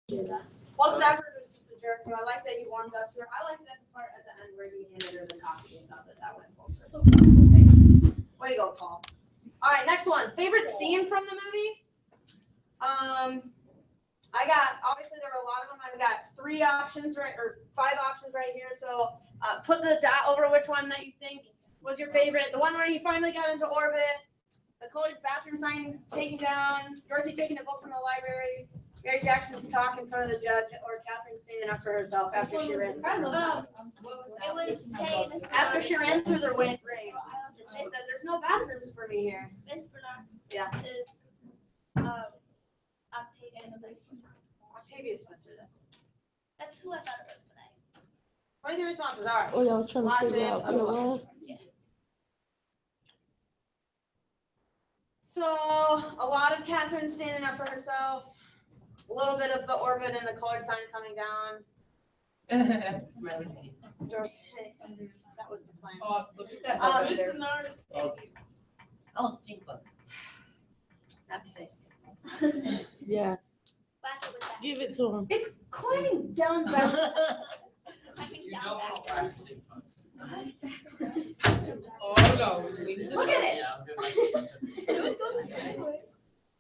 Well, Stafford was just a jerk, but I like that he warmed up to her. I like that part at the end where he handed her the coffee and thought that went full circle. Okay. Way to go, Paul. All right, next one. Favorite scene from the movie? I got, obviously there were a lot of them. I've got 3 options right, or 5 options right here. So put the dot over which one that you think was your favorite. The one where he finally got into orbit, the colored bathroom sign taken down, Dorothy taking a book from the library, Mary Jackson's talk in front of the judge, or Catherine standing up for herself after she ran. It was After she ran through the rain. She said, "There's no bathrooms for me here." Miss Bernard. Yeah. Is Octavia Spencer. That's who I thought it was today. 23 responses. All right. Oh, yeah, I was trying to figure out who it was. So a lot of Catherine standing up for herself. A little bit of the orbit and the colored sign coming down. That was the plan. Oh, look at that. Miss Bernard. Oh, stink bug. Not today's. Yeah, Back it with that. give it to him. It's climbing down back. I think You down know back. how fast stink bugs. Oh, no. Look at it. Yeah, I was gonna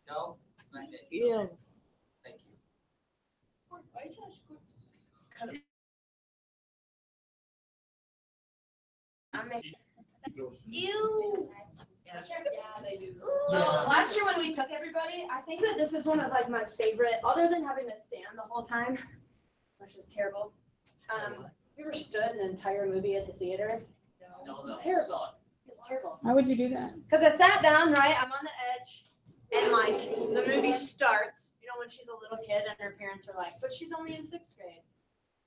No? Not yet. Yeah. Thank you. Ew. Yeah. Yeah, they do. So last year when we took everybody, I think that this is one of like my favorite, other than having to stand the whole time, which was terrible. We ever stood an entire movie at the theater? No, It's terrible. It's terrible. Why would you do that? Because I sat down, right? I'm on the edge, and like the movie starts. You know, when she's a little kid and her parents are like, "But she's only in 6th grade."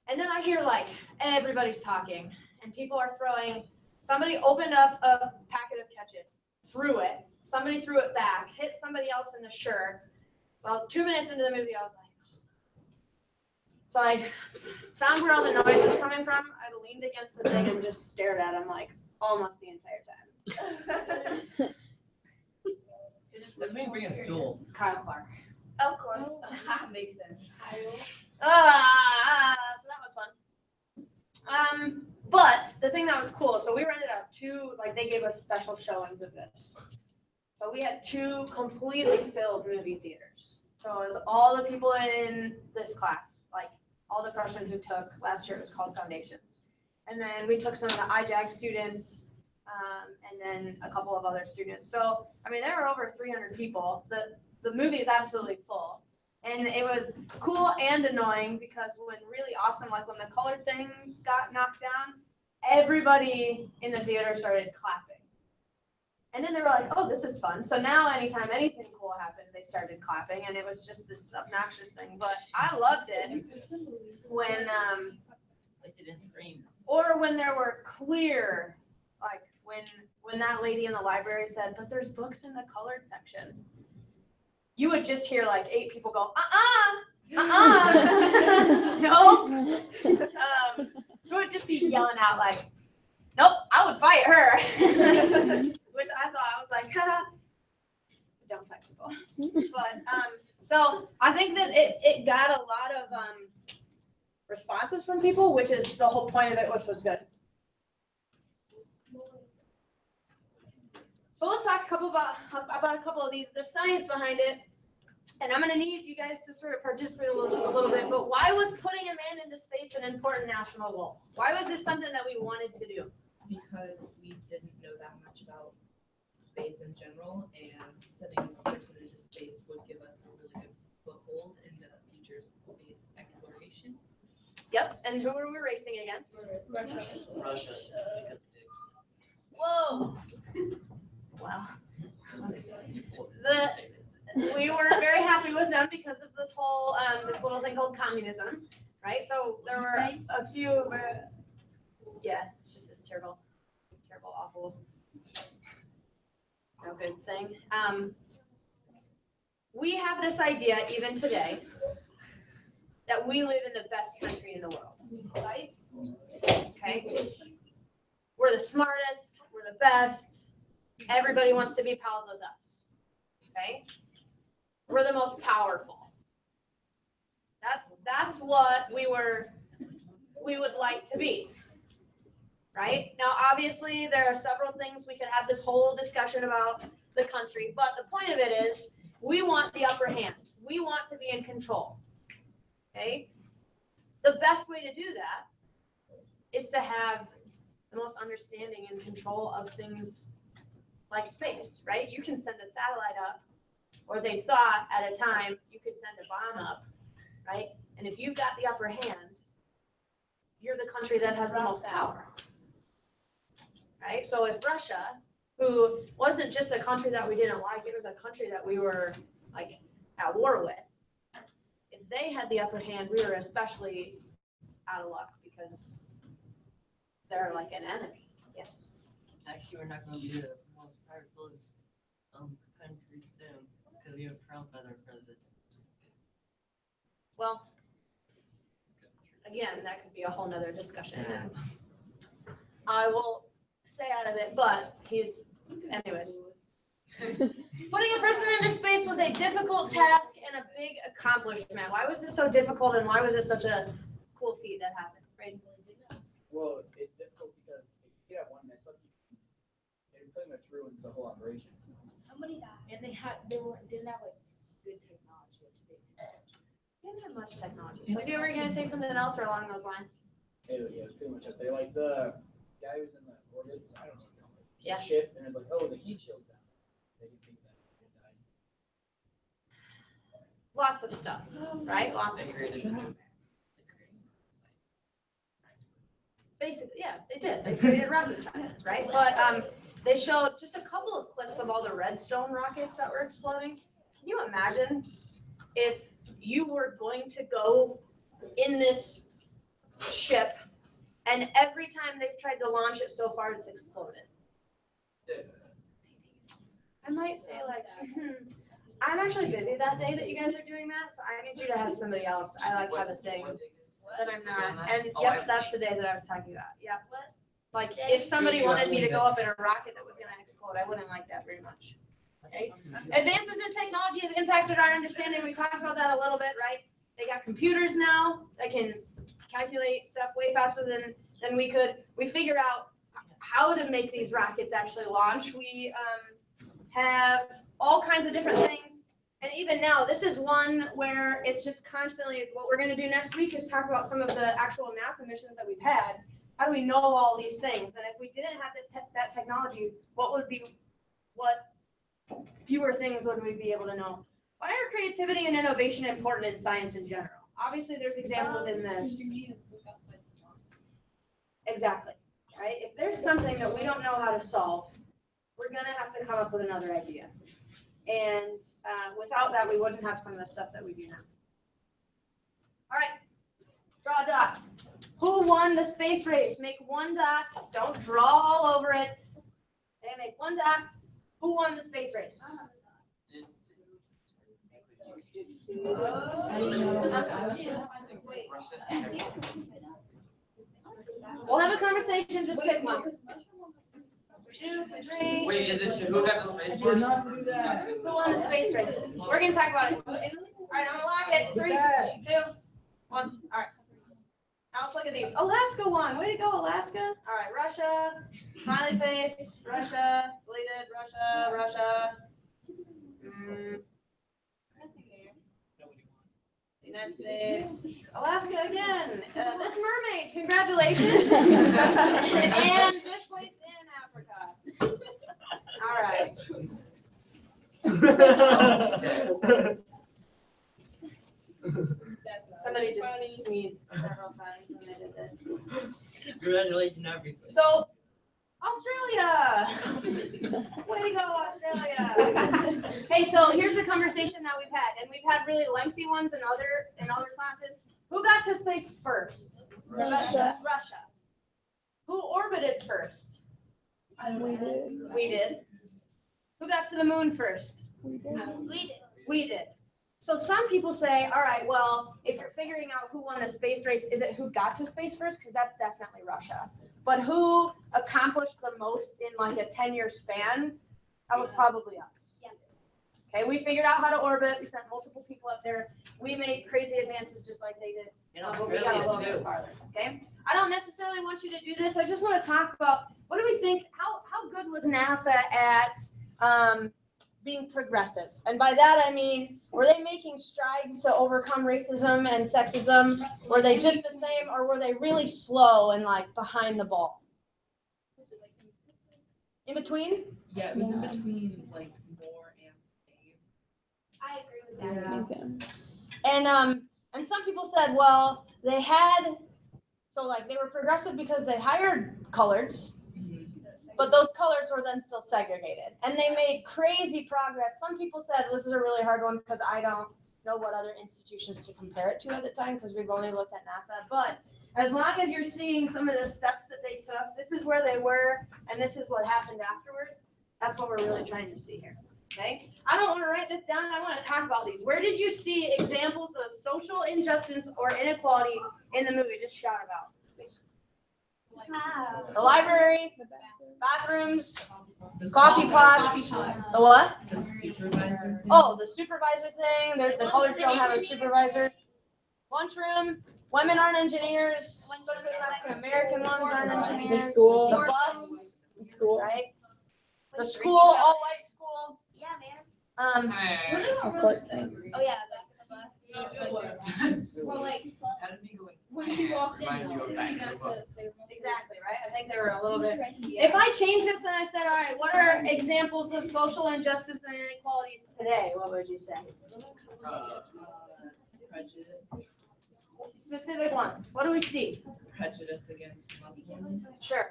And then I hear like everybody's talking, and people are throwing. Somebody opened up a packet of ketchup, threw it. Somebody threw it back, hit somebody else in the shirt. Well, 2 minutes into the movie, I was like, so I found where all the noise was coming from. I leaned against the thing and just stared at him like almost the entire time. That's me bringing stools. Kyle Clark. Of course. Makes sense. So that was fun. But the thing that was cool, so we rented out 2, like they gave us special showings of this. So we had 2 completely filled movie theaters. So it was all the people in this class, like all the freshmen who took, last year it was called Foundations. And then we took some of the IJAG students, and then a couple of other students. So, I mean, there were over 300 people. The movie is absolutely full. And it was cool and annoying because when really awesome, like when the colored thing got knocked down, everybody in the theater started clapping. And then they were like, "Oh, this is fun." So now anytime anything cool happened, they started clapping, and it was just this obnoxious thing. But I loved it when, Like they didn't scream. or when there were clear, like when that lady in the library said, "But there's books in the colored section." You would just hear like 8 people go, nope. You would just be yelling out like, "Nope, I would fight her." Which I thought, I was like, don't fight people. But, so I think that it got a lot of responses from people, which is the whole point of it, which was good. So let's talk about a couple of these. There's science behind it, and I'm going to need you guys to sort of participate a little bit. But why was putting a man into space an important national goal? Why was this something that we wanted to do? Because we didn't know that much about space in general, and sending a person into space would give us a really good foothold into future space exploration. Yep. And who were we racing against? Russia. Because of dicks. Whoa. Wow. We weren't very happy with them because of this whole this little thing called communism, right? So there were a few. Yeah, it's just this terrible, awful, no good thing. We have this idea even today that we live in the best country in the world. Okay, we're the smartest, we're the best. Everybody wants to be pals with us. Okay, we're the most powerful. That's That's what we would like to be. Right? Now, obviously, there are several things we could have this whole discussion about the country, but the point of it is we want the upper hand. We want to be in control. Okay? The best way to do that is to have the most understanding and control of things like space, right? You can send a satellite up, or they thought at a time you could send a bomb up, right? And if you've got the upper hand, you're the country that has the most power, right? So if Russia, who wasn't just a country that we didn't like, it was a country that we were like at war with, if they had the upper hand, we were especially out of luck because they're like an enemy. Yes. Actually, we're not gonna be the most powerful country soon, because we have Trump as our president. Well, again, that could be a whole nother discussion. Yeah. I will stay out of it, but anyways. Putting a person into space was a difficult task and a big accomplishment. Why was this so difficult and why was it such a cool feat that happened? Right? Well, it's difficult because if you have one mess up, it pretty much ruins the whole operation. Somebody died. And they didn't have like good technology up to date. We didn't have much technology. So you were going to say something else or along those lines? Yeah, it was pretty much up there. Like the guy who was in the orbit, I don't know what you call it. Yeah. Ship, and it's like, oh, the heat shield's down. They didn't think that it died. Lots of stuff, right? Lots of They stuff. created the Basically, yeah, they did. They created rocket science, right? But they showed just a couple of clips of all the Redstone rockets that were exploding. Can you imagine if you were going to go in this ship and every time they've tried to launch it so far, it's exploded? I might say like, I'm actually busy that day that you guys are doing that, so I need you to have somebody else. I like have a thing that I'm not. And yep, that's the day that I was talking about. Yep. Like if somebody wanted me to go up in a rocket that was going to explode, I wouldn't like that very much. Okay. Advances in technology have impacted our understanding. We talked about that a little bit, right? They got computers now that can calculate stuff way faster than we could. We figured out how to make these rockets actually launch. We have all kinds of different things. And even now, this is one where it's just constantly, what we're going to do next week is talk about some of the actual NASA missions that we've had. How do we know all these things? And if we didn't have that technology, what fewer things would we be able to know? Why are creativity and innovation important in science in general? Obviously, there's examples in this. Exactly, right? If there's something that we don't know how to solve, we're going to have to come up with another idea. And without that, we wouldn't have some of the stuff that we do now. All right, draw a dot. Who won the space race? Make one dot. Don't draw all over it. Okay, make one dot. Who won the space race? We'll have a conversation. Just pick one. 2, 3. Wait, is it to who got the space force? Who won the space race? We're gonna talk about it. All right, I'm gonna lock it. 3, 2, 1. All right. Now let's look at these. Alaska won. Way to go, Alaska. All right, Russia. Smiley face. Russia. Deleted. Russia. United States. Alaska again. This mermaid. Congratulations. And this place in Africa. All right. Somebody just sneezed several times when they did this. Congratulations, everything. So, Australia! Way to go, Australia! Hey, so here's the conversation that we've had, and we've had really lengthy ones in other classes. Who got to space first? Russia. Russia. Who orbited first? We did. We did. Who got to the moon first? We did. We did. So some people say, all right, well, if you're figuring out who won the space race, is it who got to space first? Because that's definitely Russia. But who accomplished the most in like a 10-year span? That was probably us. Yeah. Okay, we figured out how to orbit. We sent multiple people up there. We made crazy advances just like they did. In But we got a little Australia bit too. farther. Okay. I don't necessarily want you to do this. I just want to talk about what do we think? How good was NASA at being progressive? And by that I mean, were they making strides to overcome racism and sexism? Were they just the same, or were they really slow and like behind the ball? In between? Yeah, it was in Yeah. between like more and save. I agree with that. Me too. And some people said, well, they had, so like they were progressive because they hired coloreds, but those colors were then still segregated, and they made crazy progress. Some people said this is a really hard one because I don't know what other institutions to compare it to at the time because we've only looked at NASA. But as long as you're seeing some of the steps that they took, this is where they were, and this is what happened afterwards. That's what we're really trying to see here. Okay? I don't want to write this down. I want to talk about these. Where did you see examples of social injustice or inequality in the movie? Just shout about. The library, bathrooms, The coffee pots. The what? The supervisor. thing. Oh, the supervisor thing. The colors don't have a supervisor. Lunchroom. Women aren't engineers. Especially African American ones aren't engineers. The school. The bus. The school. Right. The school, all white school. Yeah, man. Of course. Oh yeah, back in the bus. Well, like, How did we go in? when she walked in, Remind you of though, back she to got the book. to, they were Exactly, right? I think they were a little bit. Yeah. If I change this and I said, all right, what are examples of social injustice and inequalities today? What would you say? Prejudice. Specific ones. What do we see? Prejudice against Muslims. Sure.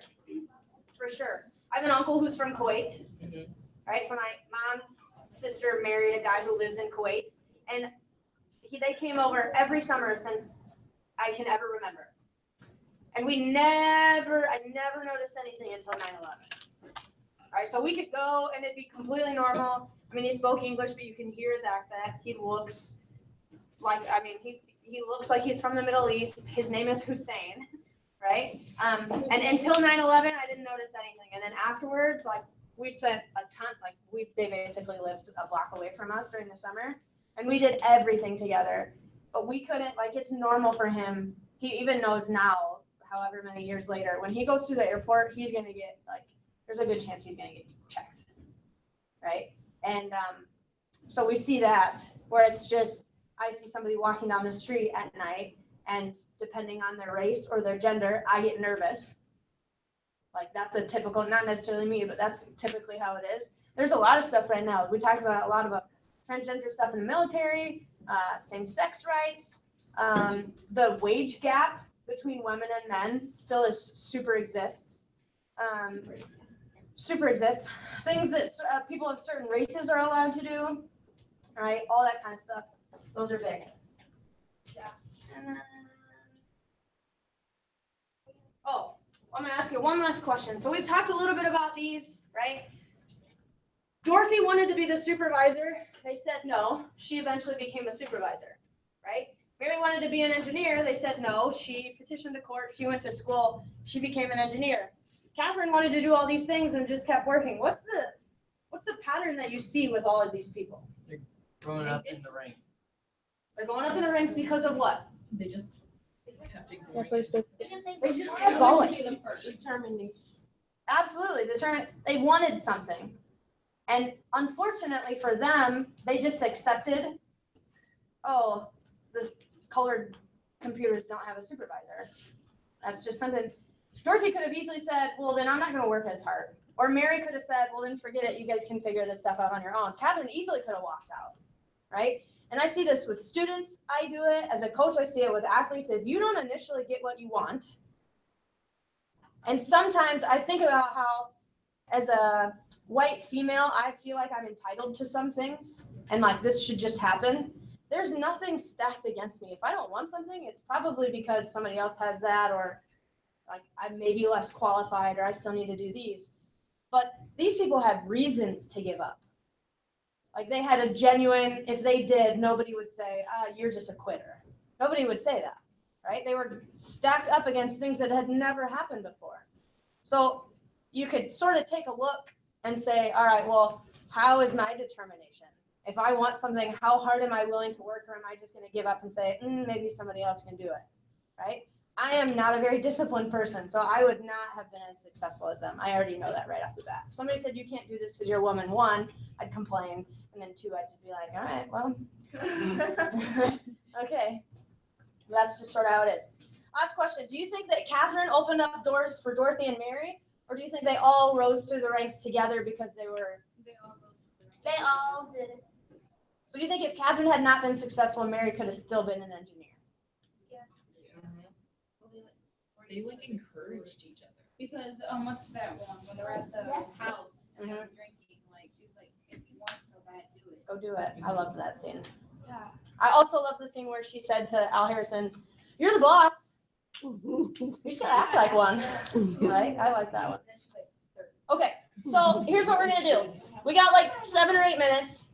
For sure. I have an uncle who's from Kuwait. Mhm. Right? So my mom's sister married a guy who lives in Kuwait. And they came over every summer since I can ever remember. And I never noticed anything until 9/11. Right? So we could go and it'd be completely normal. I mean, he spoke English, but you can hear his accent. He looks like, he looks like he's from the Middle East. His name is Hussein, right? And until 9/11, I didn't notice anything. And then afterwards, like, we spent a ton, like, they basically lived a block away from us during the summer. And we did everything together. But we couldn't, like, it's normal for him. He even knows now, however many years later, when he goes through the airport, he's going to get, like, there's a good chance he's going to get checked, right? And so we see that, where it's just, I see somebody walking down the street at night, and depending on their race or their gender, I get nervous. Like, that's a typical, not necessarily me, but that's typically how it is. There's a lot of stuff right now. We talked about a lot about transgender stuff in the military, same-sex rights, the wage gap between women and men still super exists. Things that people of certain races are allowed to do, right? All that kind of stuff. Those are big. Yeah. And then, I'm going to ask you one last question. So we've talked a little bit about these, right? Dorothy wanted to be the supervisor. They said no. She eventually became a supervisor, right? Mary wanted to be an engineer. They said no. She petitioned the court. She went to school. She became an engineer. Catherine wanted to do all these things and just kept working. What's the pattern that you see with all of these people? Growing up in the ranks. They're going up in the ranks because of what? They just kept Yeah, ignoring first it. They just kept going. Determination. Absolutely. They wanted something. And unfortunately for them, they just accepted, oh, the colored computers don't have a supervisor. That's just something. Dorothy could have easily said, well, then I'm not going to work as hard. Or Mary could have said, well, then forget it. You guys can figure this stuff out on your own. Catherine easily could have walked out, right? And I see this with students. I do it. As a coach, I see it with athletes. If you don't initially get what you want, and sometimes I think about how, as a white female, I feel like I'm entitled to some things, and like this should just happen. There's nothing stacked against me. If I don't want something, it's probably because somebody else has that, or like I'm maybe less qualified, or I still need to do these. But these people had reasons to give up. Like they had a genuine, if they did, nobody would say, you're just a quitter. Nobody would say that, right? They were stacked up against things that had never happened before. So you could sort of take a look and say, all right, well, how is my determination? If I want something, how hard am I willing to work, or am I just going to give up and say, maybe somebody else can do it, right? I am not a very disciplined person, so I would not have been as successful as them. I already know that right off the bat. If somebody said you can't do this because you're a woman, one, I'd complain, and then two, I'd just be like, all right, well, okay. That's just sort of how it is. Last question. Do you think that Catherine opened up doors for Dorothy and Mary, or do you think they all rose through the ranks together because they were? They all did it. So do you think if Catherine had not been successful, Mary could have still been an engineer? They like encouraged each other. Because what's that one when they're at the Yes. house Mhm. drinking? Like she was like, if you want so bad, do it. Go do it. I loved that scene. Yeah. I also love the scene where she said to Al Harrison, "You're the boss. You just gotta act like one." Right? I like that one. Okay, so here's what we're gonna do. We got like 7 or 8 minutes.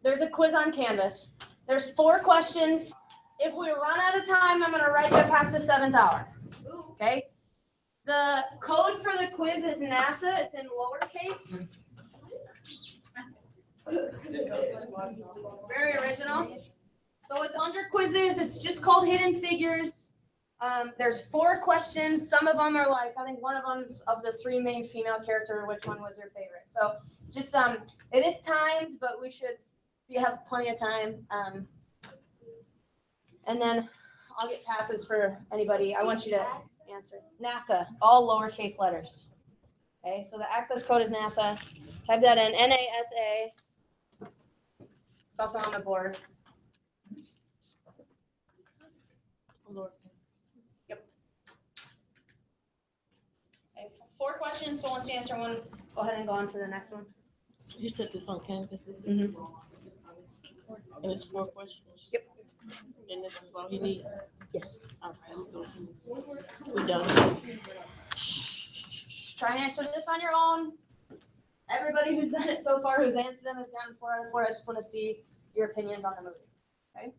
There's a quiz on Canvas. There's 4 questions. If we run out of time, I'm gonna write you past the 7th hour. Okay? The code for the quiz is NASA. It's in lowercase. Very original. So it's under quizzes. It's just called Hidden Figures. There's 4 questions. Some of them are like, I think one of them's of the 3 main female character. Which one was your favorite? So just it is timed, but you have plenty of time. And then I'll get passes for anybody. I want you to answer. NASA, all lowercase letters. Okay, so the access code is NASA. Type that in, NASA. It's also on the board. Yep. Okay, 4 questions, so once you answer one, go ahead and go on to the next one. You said this on Canvas? Mhm. And it's 4 questions? Yep. And this is all you need? Yes. All right, we done. Try and answer this on your own. Everybody who's done it so far, who's answered them, has gotten 4 out of 4. I just want to see your opinions on the movie. Okay.